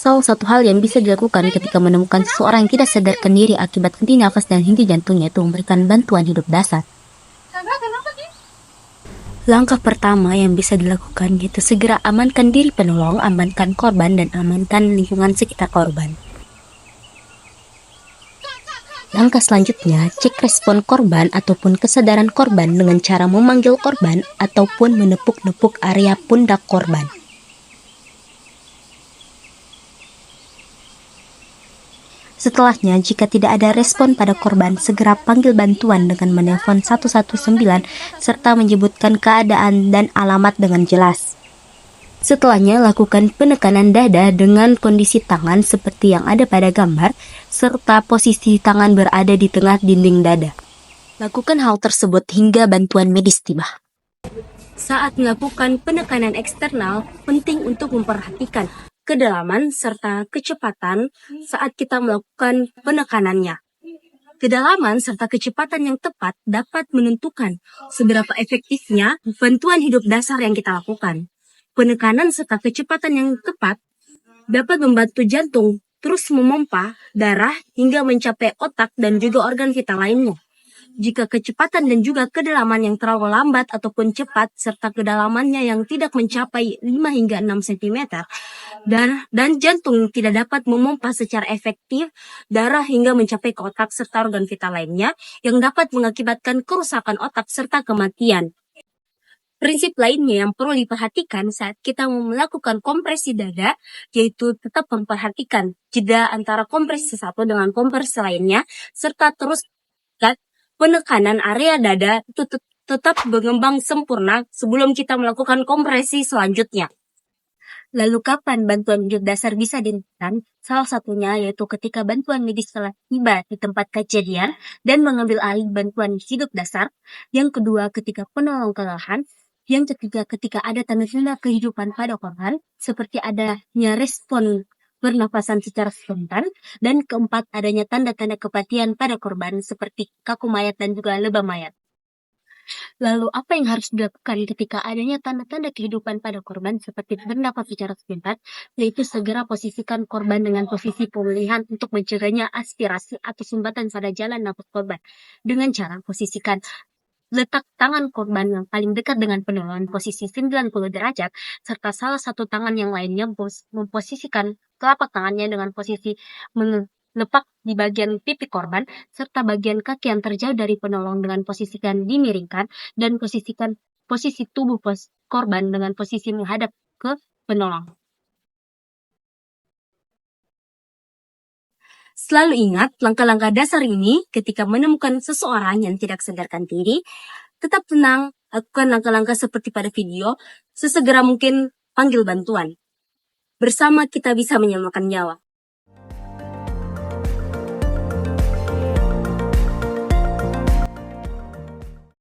Salah satu hal yang bisa dilakukan ketika menemukan seseorang yang tidak sadarkan diri akibat henti nafas dan henti jantungnya itu memberikan bantuan hidup dasar. Langkah pertama yang bisa dilakukan yaitu segera amankan diri penolong, amankan korban, dan amankan lingkungan sekitar korban. Langkah selanjutnya, cek respon korban ataupun kesadaran korban dengan cara memanggil korban ataupun menepuk-nepuk area pundak korban. Setelahnya, jika tidak ada respon pada korban, segera panggil bantuan dengan menelpon 119 serta menyebutkan keadaan dan alamat dengan jelas. Setelahnya, lakukan penekanan dada dengan kondisi tangan seperti yang ada pada gambar, serta posisi tangan berada di tengah dinding dada. Lakukan hal tersebut hingga bantuan medis tiba. Saat melakukan penekanan eksternal, penting untuk memperhatikan kedalaman serta kecepatan saat kita melakukan penekanannya. Kedalaman serta kecepatan yang tepat dapat menentukan seberapa efektifnya bantuan hidup dasar yang kita lakukan. Penekanan serta kecepatan yang tepat dapat membantu jantung terus memompa darah hingga mencapai otak dan juga organ vital lainnya. Jika kecepatan dan juga kedalaman yang terlalu lambat ataupun cepat serta kedalamannya yang tidak mencapai 5 hingga 6 cm dan jantung tidak dapat memompa secara efektif darah hingga mencapai ke otak serta organ vital lainnya yang dapat mengakibatkan kerusakan otak serta kematian. Prinsip lainnya yang perlu diperhatikan saat kita melakukan kompresi dada, yaitu tetap memperhatikan jeda antara kompresi satu dengan kompresi lainnya, serta terus penekanan area dada itu tetap mengembang sempurna sebelum kita melakukan kompresi selanjutnya. Lalu kapan bantuan hidup dasar bisa diberikan? Salah satunya yaitu ketika bantuan medis telah tiba di tempat kejadian dan mengambil alih bantuan hidup dasar. Yang kedua, ketika penolong kelelahan. Yang ketiga, ketika ada tanda-tanda kehidupan pada korban, seperti adanya respon pernapasan secara spontan. Dan keempat, adanya tanda-tanda kematian pada korban, seperti kaku mayat dan juga lebam mayat. Lalu, apa yang harus dilakukan ketika adanya tanda-tanda kehidupan pada korban, seperti bernapas secara spontan, yaitu segera posisikan korban dengan posisi pemulihan untuk mencegahnya aspirasi atau sumbatan pada jalan nafas korban. Dengan cara posisikan letak tangan korban yang paling dekat dengan penolong posisi 90 derajat, serta salah satu tangan yang lainnya memposisikan telapak tangannya dengan posisi melepak di bagian pipi korban, serta bagian kaki yang terjauh dari penolong dengan posisikan dimiringkan, dan posisikan posisi tubuh korban dengan posisi menghadap ke penolong. Selalu ingat langkah-langkah dasar ini ketika menemukan seseorang yang tidak sadarkan diri. Tetap tenang, lakukan langkah-langkah seperti pada video, sesegera mungkin panggil bantuan. Bersama kita bisa menyelamatkan nyawa.